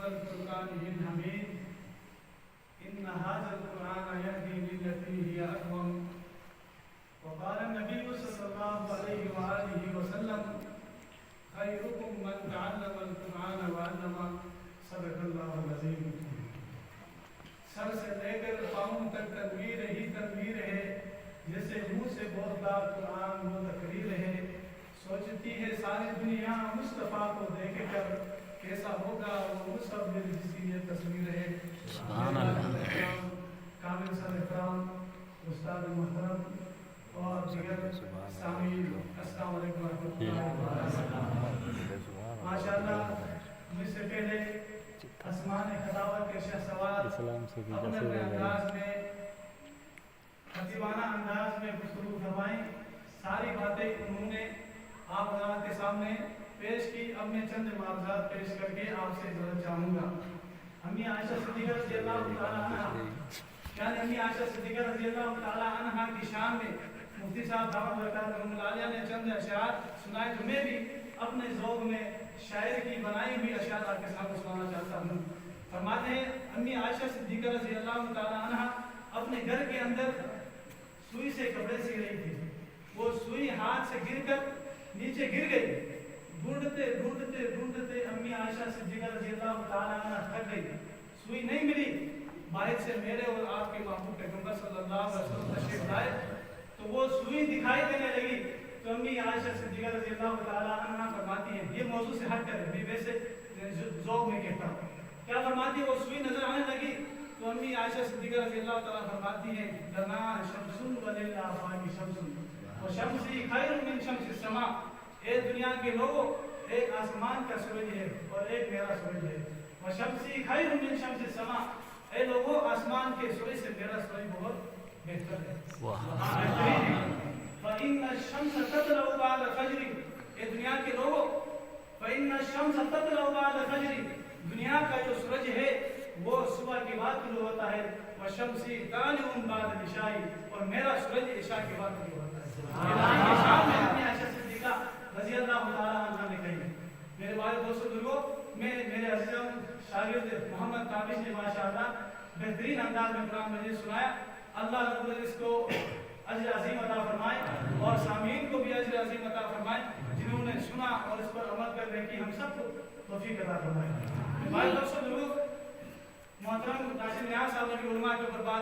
والفرقان الحميد إن هذا القرآن يهدي للتي هي أقوم وقال النبي صلى الله عليه وآله وسلم خيركم من تعلم القرآن وعلم صدق اللہ العظیم. سر سے لے کر پاؤں تک تنویر ہی تنویر ہے، جیسے منہ سے بولتا قرآن وہ تقریر ہے. سوچتی ہے ساری دنیا مصطفیٰ کو دیکھ کر کیسا ہوگا وہ مصور جس کی یہ تصویر ہے. سبحان اللہ. کامل سر اکرام، استاد محترم اور دیگر سامعین، السلام علیکم ورحمۃ اللہ وبرکاتہ. ماشاء اللہ، مجھ سے پہلے آسمان خطاوت کے شاہ سوار اپنے انداز میں خطیبانہ انداز میں گفتگو فرمائیں. ساری باتیں انہوں نے آپ حضرات کے سامنے پیش کی. اب میں چند معاوضات پیش کر کے آپ سے اجازت چاہوں گا. امی عائشہ صدیقہ رضی اللہ تعالیٰ عنہ، یعنی امی عائشہ صدیقہ رضی اللہ تعالیٰ عنہ کی شان میں مفتی صاحب دعوت برکات رحمۃ اللہ علیہ نے چند اشعار سنائے جو میں بھی اپنے ذوق میں شاعر کی بنائی ہوئی اشعار آپ کے سامنے سنانا چاہتا ہوں. فرماتے ہیں امی عائشہ صدیقہ رضی اللہ تعالیٰ عنہ اپنے گھر کے اندر سوئی سے کپڑے سی رہی تھی. وہ سوئی ہاتھ سے گر کر نیچے گر گئی. ڈھونڈتے ڈھونڈتے ڈھونڈتے امی عائشہ صدیقہ رضی اللہ تعالیٰ عنہ تھک گئی. سوئی نہیں ملی. باہر سے میرے اور آپ کے محبوب پیغمبر صلی اللہ علیہ وسلم تشریف لائے تو وہ سوئی دکھائی دینے لگی. تو امی عائشہ صدیقہ رضی اللہ تعالیٰ عنہ فرماتی ہیں، یہ موضوع سے ہٹ کر بھی ویسے ذوق میں کہتا ہوں، کیا فرماتی ہے؟ وہ سوئی نظر آنے لگی تو امی عائشہ صدیقہ رضی اللہ تعالیٰ فرماتی ہیں، لنا شمس وللآفاق شمس وشمسی خیر من شمس السماء. اے دنیا کے لوگوں، ایک آسمان کا سورج ہے اور ایک میرا سورج ہے. وشمسی خیر من شمس السماء، اے لوگوں آسمان کے سورج سے میرا سورج بہت بہتر ہے. بہترین ہے. فإن الشمس تطلع بعد فجر، اے دنیا کے لوگوں، فإن الشمس تطلع بعد فجر، دنیا کا جو سورج ہے وہ صبح کے بعد طلوع ہوتا ہے. وشمسی طالع بعد العشاء، اور میرا سورج عشاء کے بعد طلوع ہوتا ہے. شام میں اپنی عائشہ صدیقہ رضی اللہ تعالیٰ عنہ نے کہی. میرے بھائی دوستو بزرگوں، میں میرے عزیزوں شاگرد محمد تابش نے ماشاءاللہ بہترین انداز میں قرآن مجید سنایا. اللہ رب العزت اس کو اجر عظیم عطا فرمائے اور سامعین کو بھی اجر عظیم عطا فرمائے جنہوں نے سنا اور اس پر عمل کرنے کی ہم سب کو توفیق عطا فرمائے. بھائی دوستو بزرگوں، محترم قاسم نیاز صاحب نے بھی علماء کے اوپر بات